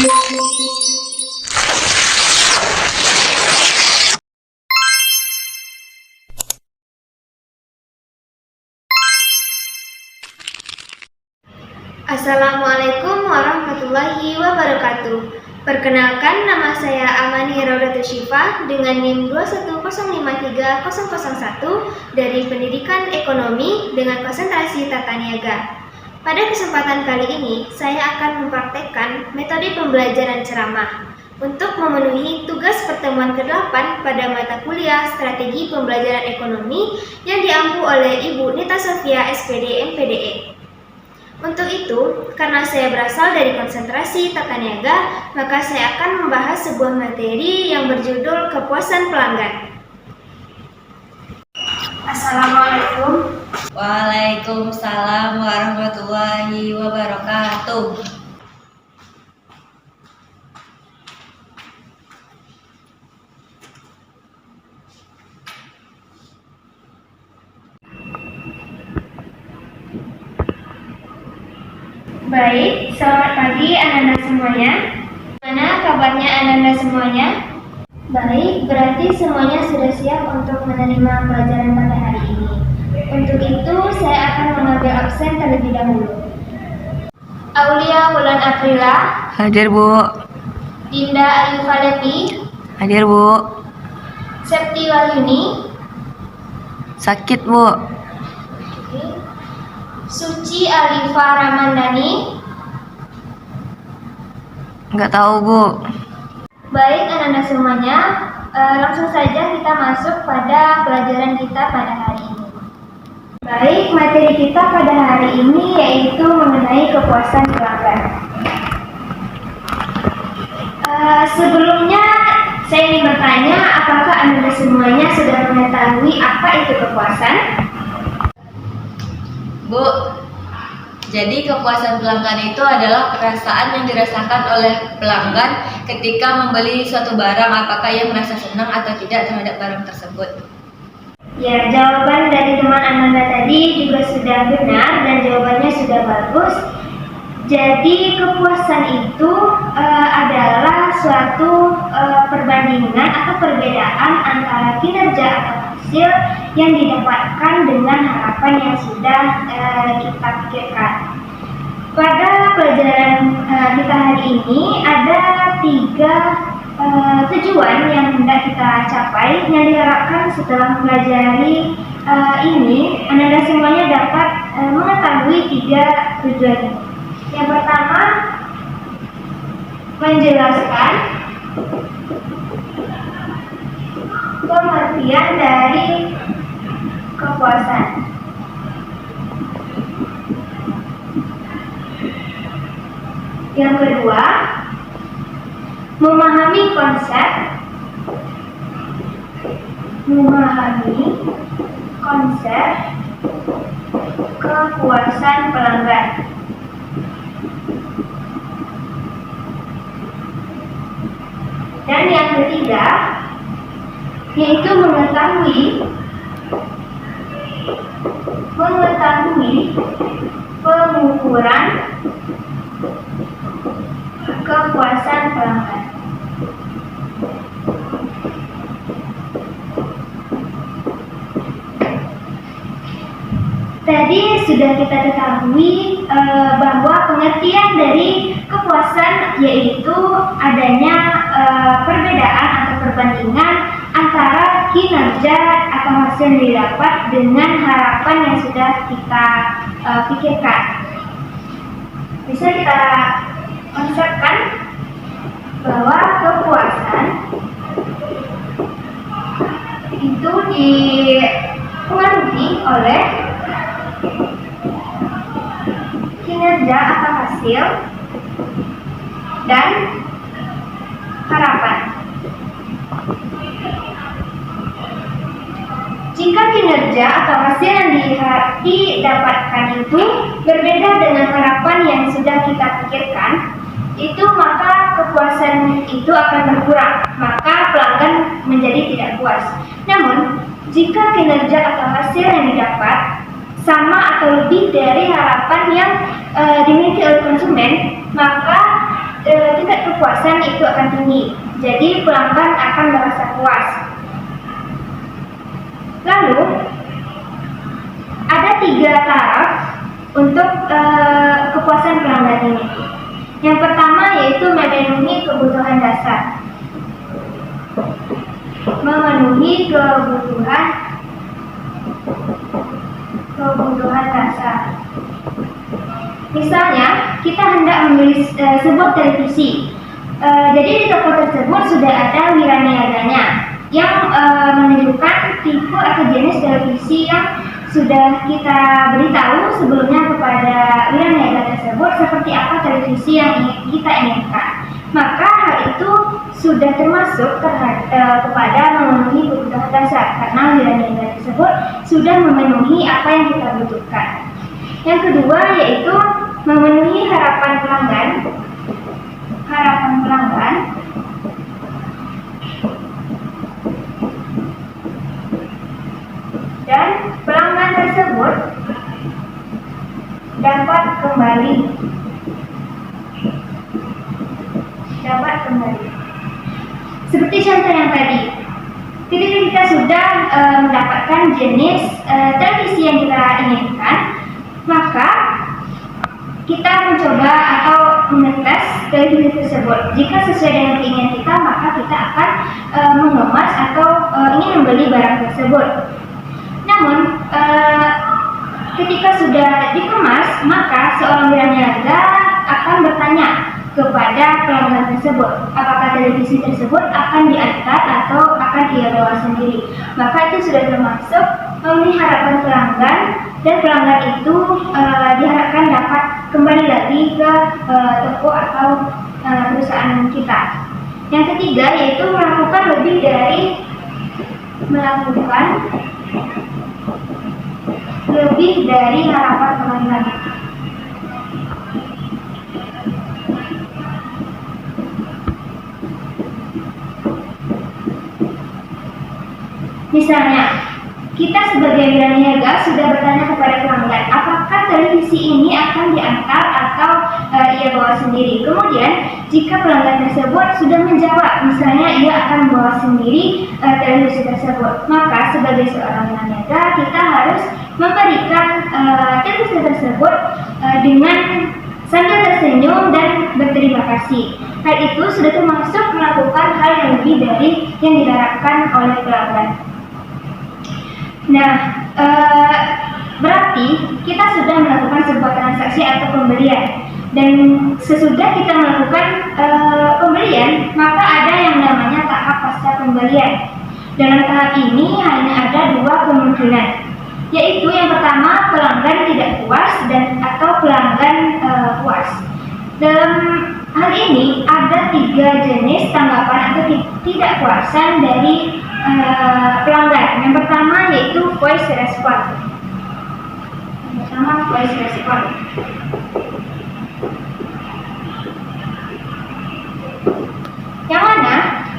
Assalamualaikum warahmatullahi wabarakatuh. Perkenalkan, nama saya Amani Raudatul Syifa dengan NIM 210530001 dari Pendidikan Ekonomi dengan konsentrasi Tata Niaga. Pada kesempatan kali ini, saya akan mempraktekkan metode pembelajaran ceramah untuk memenuhi tugas pertemuan ke-8 pada mata kuliah Strategi Pembelajaran Ekonomi yang diampu oleh Ibu Nita Sofia, SPD, MPDE. Untuk itu, karena saya berasal dari konsentrasi Tata Niaga, maka saya akan membahas sebuah materi yang berjudul kepuasan pelanggan. Assalamualaikum. Waalaikumsalam warahmatullahi wabarakatuh. Baik, selamat pagi anak-anak semuanya. Gimana kabarnya anak-anak semuanya? Baik, berarti semuanya sudah siap untuk menerima pelajaran pada hari ini. Untuk itu, saya akan mengambil absen terlebih dahulu. Aulia Wulan Aprila. Hadir, Bu. Dinda Ayu Falepi. Hadir, Bu. Septi Wahyuni. Sakit, Bu. Suci Alifa Ramandani. Nggak tahu, Bu. Baik anak-anak semuanya, langsung saja kita masuk pada pelajaran kita pada hari ini. Baik, materi kita pada hari ini yaitu mengenai kepuasan pelanggan. Sebelumnya saya ingin bertanya, apakah anak-anak semuanya sudah mengetahui apa itu kepuasan? Bu, jadi kepuasan pelanggan itu adalah perasaan yang dirasakan oleh pelanggan ketika membeli suatu barang, apakah ia merasa senang atau tidak terhadap barang tersebut. Ya, jawaban dari teman Ananda tadi juga sudah benar dan jawabannya sudah bagus. Jadi kepuasan itu adalah suatu perbandingan atau perbedaan antara kinerja atau hasil yang didapatkan dengan harapan yang sudah kita pikirkan. Pada pelajaran kita hari ini ada 3 tujuan yang hendak kita capai, yang diharapkan setelah mempelajari ini Anda semuanya dapat mengetahui 3 tujuan ini. Yang pertama, menjelaskan pengertian dari kepuasan. Yang kedua, memahami konsep kepuasan pelanggan. Dan yang ketiga, yaitu mengetahui pengukuran kepuasan pelanggan. Tadi sudah kita ketahui bahwa pengertian dari kepuasan yaitu adanya perbedaan atau perbandingan antara kinerja atau hasil yang didapat dengan harapan yang sudah kita pikirkan. Bisa kita konsepkan bahwa kepuasan itu dipengaruhi oleh kinerja atau hasil dan harapan. Jika kinerja atau hasil yang didapatkan itu berbeda dengan harapan yang sudah kita pikirkan, itu maka kepuasan itu akan berkurang, maka pelanggan menjadi tidak puas. Namun, jika kinerja atau hasil yang didapat sama atau lebih dari harapan yang dimiliki oleh konsumen, maka tingkat kepuasan itu akan tinggi. Jadi pelanggan akan merasa puas. Lalu ada 3 taraf untuk kepuasan pelanggan ini. Yang pertama yaitu memenuhi kebutuhan dasar. Memenuhi kebutuhan dasar. Misalnya, kita hendak membeli sebuah televisi. Jadi di toko tersebut sudah ada wiraniaganya yang menunjukkan tipe atau jenis televisi yang sudah kita beritahu sebelumnya kepada wiraniaga tersebut seperti apa televisi yang kita inginkan. Maka hal itu sudah termasuk kepada memenuhi kebutuhan dasar karena wiraniaga tersebut sudah memenuhi apa yang kita butuhkan. Yang kedua yaitu memenuhi harapan pelanggan. Dan pelanggan tersebut dapat kembali. Seperti contoh yang tadi, ketika kita sudah mendapatkan jenis televisi yang kita inginkan, maka kita mencoba atau mengetes televisi tersebut. Jika sesuai dengan keinginan kita, maka kita akan mengemas atau ingin membeli barang tersebut. Namun, ketika sudah dikemas, maka seorang wiraniaga akan bertanya kepada pelanggan tersebut, apakah televisi tersebut akan diantar atau akan ia bawa sendiri. Maka itu sudah termasuk memenuhi harapan pelanggan, dan pelanggan itu diharapkan dapat kembali lagi ke toko atau perusahaan kita. Yang ketiga yaitu melakukan lebih dari harapan pelanggan. Misalnya, kita sebagai wiraniaga sudah bertanya kepada pelanggan, apakah televisi ini akan diantar atau ia bawa sendiri. Kemudian, jika pelanggan tersebut sudah menjawab, misalnya ia akan membawa sendiri televisi tersebut, maka sebagai seorang wiraniaga kita harus memberikan televisi tersebut dengan sambil tersenyum dan berterima kasih. Hal itu sudah termasuk melakukan hal yang lebih dari yang diharapkan oleh pelanggan. Nah, berarti kita sudah melakukan sebuah transaksi atau pembelian, dan sesudah kita melakukan pembelian, maka ada yang namanya tahap pasca pembelian. Dalam tahap ini hanya ada 2 kemungkinan, yaitu yang pertama pelanggan tidak puas dan atau pelanggan puas. Dalam hal ini ada 3 jenis tanggapan atau tidak puasan dari pelanggan. Yang pertama yaitu voice response. Yang mana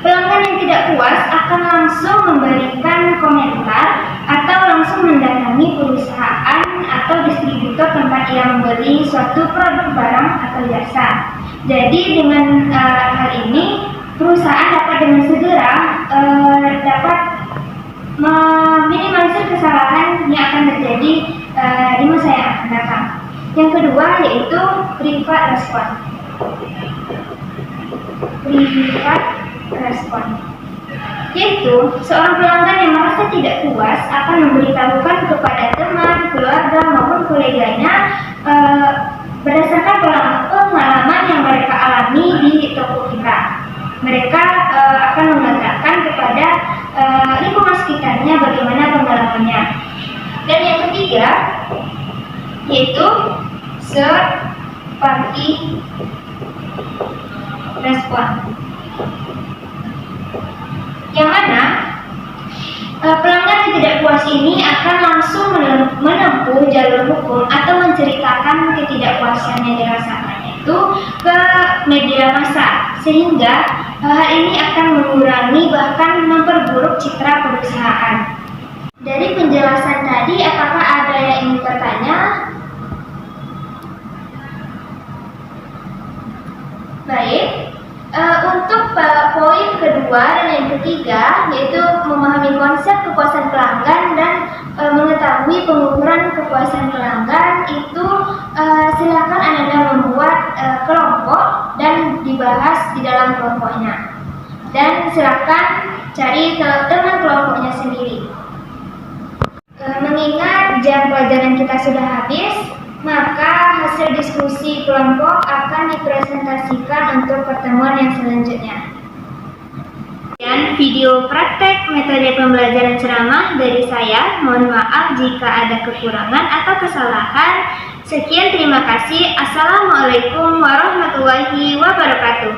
pelanggan yang tidak puas akan langsung memberikan komentar atau langsung mendatangi perusahaan atau distributor tempat ia membeli suatu produk, barang atau jasa. Jadi dengan hal ini perusahaan dapat dengan segera dapat meminimalisir kesalahan yang akan terjadi di masa yang akan datang. Yang kedua yaitu private response, yaitu seorang pelanggan yang merasa tidak puas akan memberitahukan kepada teman, keluarga maupun koleganya berdasarkan pengalaman yang mereka alami di toko kita. Mereka akan mengatakan kepada lingkungan sekitarnya bagaimana pengalamannya. Dan yang ketiga yaitu third party response, yang mana pelanggan yang tidak puas ini akan langsung menempuh jalur hukum atau menceritakan ketidakpuasan yang dirasakannya itu ke media massa, sehingga hal ini akan mengurangi bahkan memperburuk citra perusahaan. Dari penjelasan tadi, apakah ada yang ingin bertanya? Baik, kedua dan yang ketiga yaitu memahami konsep kepuasan pelanggan dan mengetahui pengukuran kepuasan pelanggan itu silakan Anda membuat kelompok dan dibahas di dalam kelompoknya. Dan silakan cari teman kelompoknya sendiri. Mengingat jam pelajaran kita sudah habis, maka hasil diskusi kelompok akan dipresentasikan untuk pertemuan yang selanjutnya. Dan video praktek metode pembelajaran ceramah dari saya. Mohon maaf jika ada kekurangan atau kesalahan. Sekian, terima kasih. Assalamualaikum warahmatullahi wabarakatuh.